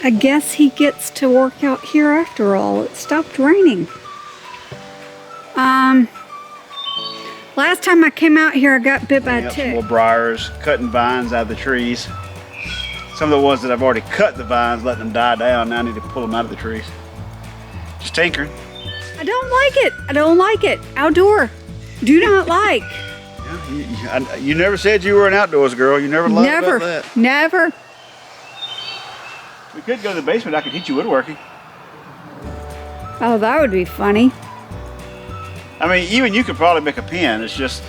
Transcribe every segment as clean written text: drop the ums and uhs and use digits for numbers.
I guess he gets to work out here after all. It stopped raining. Last time I came out here, I got bit by a tick. Some more briars, cutting vines out of the trees. Some of the ones that I've already cut the vines, letting them die down. Now I need to pull them out of the trees. Just tinkering. I don't like it. I don't like it. Outdoor. Do not like. Yeah, you never said you were an outdoors girl. You never lied about that. Never. We could go to the basement. I could teach you woodworking. Oh, that would be funny. I mean, even you could probably make a pen. It's just...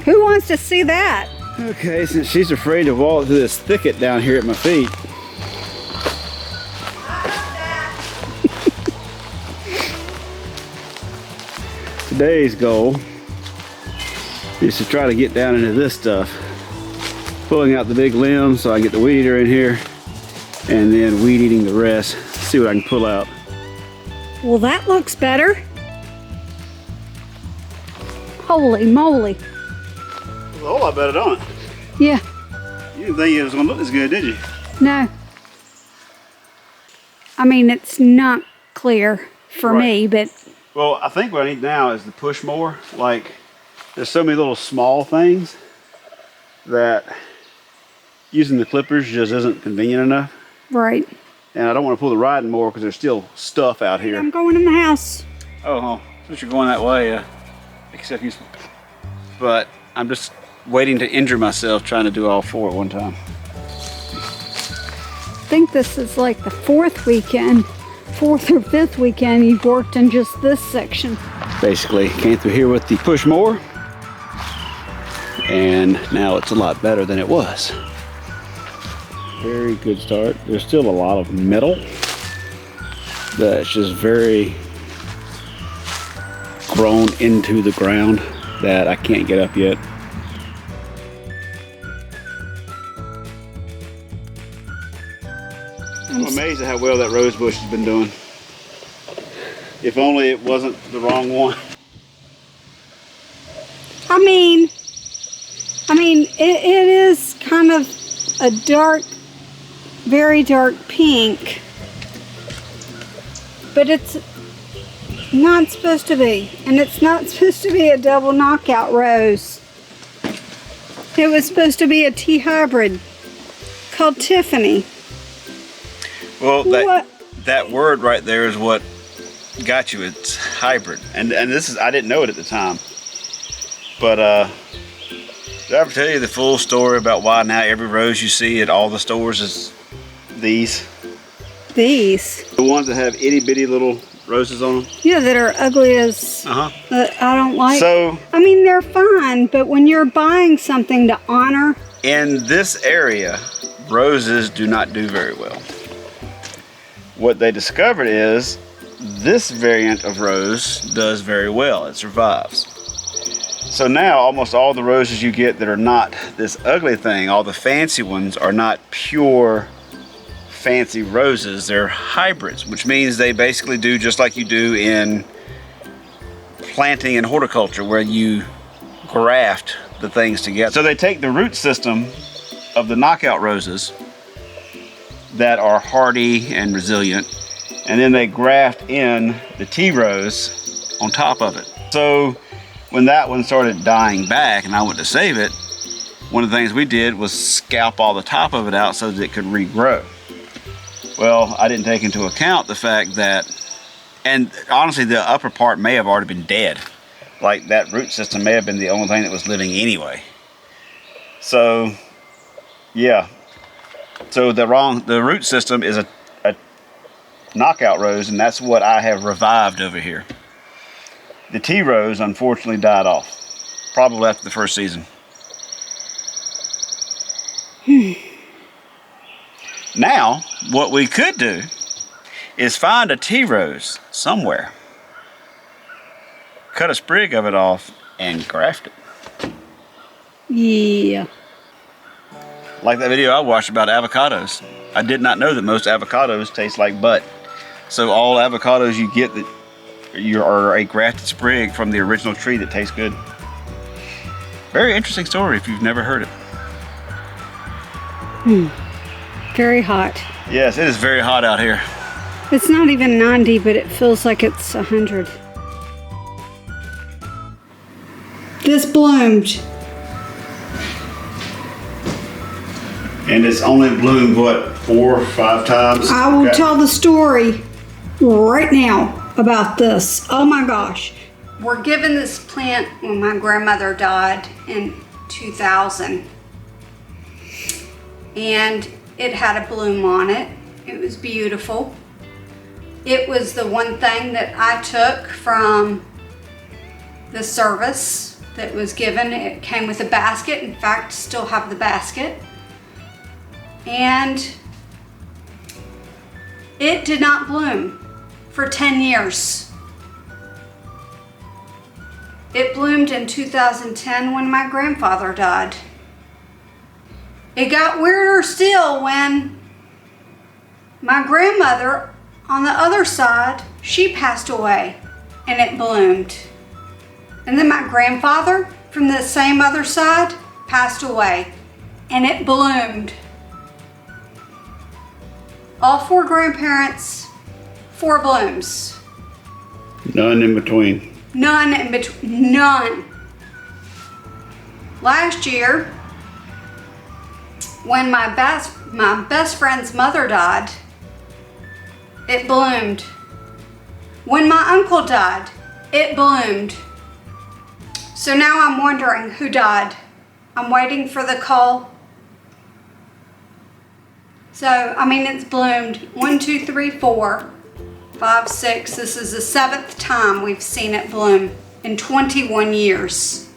Who wants to see that? Okay, since she's afraid to walk through this thicket down here at my feet. Today's goal is to try to get down into this stuff. Pulling out the big limbs so I can get the weed eater in here, and then weed eating the rest. See what I can pull out. Well, that looks better. Holy moly. It was a whole lot better, don't it? Yeah. You didn't think it was going to look as good, did you? No. I mean, it's not clear for me, but... Well, I think what I need now is to push more. Like, there's so many little small things that using the clippers just isn't convenient enough. Right. And I don't want to pull the riding more because there's still stuff out here. I'm going in the house. Oh, since you're going that way, make yourself useful. But I'm just waiting to injure myself trying to do all four at one time. I think this is like the fourth or fifth weekend you've worked in just this section. Basically, came through here with the push more, and now it's a lot better than it was. Very good start. There's still a lot of metal that's just very grown into the ground that I can't get up yet. I'm amazed at how well that rose bush has been doing. If only it wasn't the wrong one. I mean, it is kind of a dark, very dark pink, but it's not supposed to be, and it's not supposed to be a double knockout rose. It was supposed to be a tea hybrid called Tiffany. Well, that word right there is what got you. It's hybrid, and this is, I didn't know it at the time, but did I ever tell you the full story about why now every rose you see at all the stores is these? These? The ones that have itty bitty little roses on them? Yeah, that are ugly as, that I don't like. So, I mean, they're fine, but when you're buying something to honor. In this area, roses do not do very well. What they discovered is this variant of rose does very well. It survives. So now almost all the roses you get that are not this ugly thing, all the fancy ones, are not pure fancy roses. They're hybrids, which means they basically do just like you do in planting and horticulture, where you graft the things together. So they take the root system of the knockout roses that are hardy and resilient, and then they graft in the tea rose on top of it. So when that one started dying back and I went to save it, one of the things we did was scalp all the top of it out so that it could regrow. Well, I didn't take into account the fact that, and honestly the upper part may have already been dead. Like that root system may have been the only thing that was living anyway. So yeah, so the root system is a knockout rose, and that's what I have revived over here. The tea rose unfortunately died off, probably after the first season. Now, what we could do is find a tea rose somewhere, cut a sprig of it off, and graft it. Yeah. Like that video I watched about avocados. I did not know that most avocados taste like butt. So all avocados you get that are a grafted sprig from the original tree that tastes good. Very interesting story if you've never heard it. Very hot. Yes, it is very hot out here. It's not even 90, but it feels like it's 100. This bloomed. And it's only bloomed, what, 4 or 5 times? I will tell the story right now about this. Oh my gosh. We're given this plant when my grandmother died in 2000. And it had a bloom on it. It was beautiful. It was the one thing that I took from the service that was given. It came with a basket. In fact, still have the basket. And it did not bloom for 10 years. It bloomed in 2010 when my grandfather died. It got weirder still when my grandmother on the other side, she passed away and it bloomed. And then my grandfather from the same other side passed away and it bloomed. All 4 grandparents, 4 blooms. None in between. None in between, none. Last year, when my best friend's mother died, it bloomed. When my uncle died, it bloomed. So now I'm wondering who died. I'm waiting for the call. So, I mean, it's bloomed 1, 2, 3, 4, 5, 6. This is the 7th time we've seen it bloom in 21 years.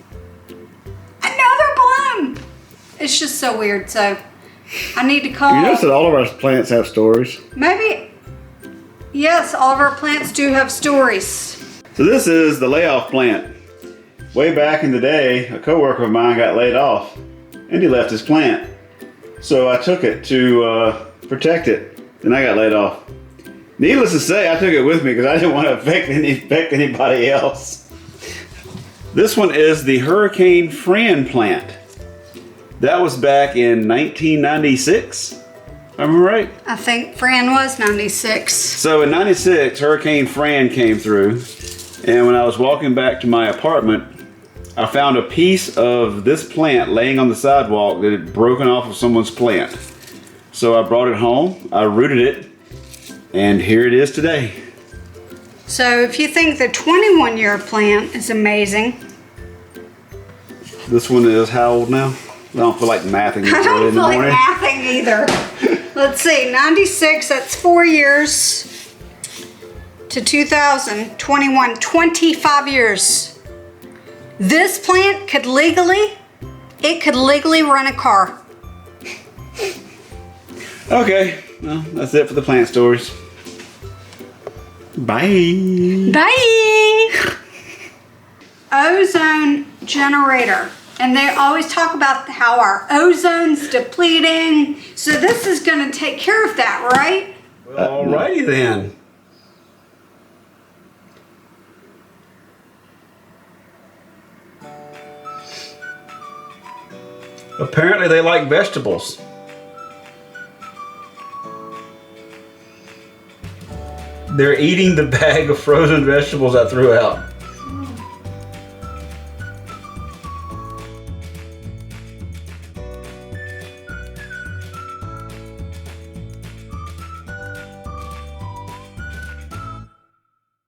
Another bloom! It's just so weird, so I need to call. You notice that all of our plants have stories? Maybe, yes, all of our plants do have stories. So this is the layoff plant. Way back in the day, a coworker of mine got laid off and he left his plant. So I took it to protect it. Then I got laid off. Needless to say, I took it with me because I didn't want to affect anybody else. This one is the Hurricane Fran plant. That was back in 1996. Am I right? I think Fran was 96. So in 96, Hurricane Fran came through. And when I was walking back to my apartment, I found a piece of this plant laying on the sidewalk that had broken off of someone's plant. So I brought it home, I rooted it, and here it is today. So if you think the 21-year plant is amazing. This one is how old now? I don't feel like mathing I don't in the feel like morning. mathing either. Let's see, 96, that's 4 years to 2021, 25 years. This plant could legally run a car. Okay, well, that's it for the plant stories. Bye. Bye. Ozone generator. And they always talk about how our ozone's depleting. So this is going to take care of that, right? Well, alrighty then. Apparently they like vegetables. They're eating the bag of frozen vegetables I threw out.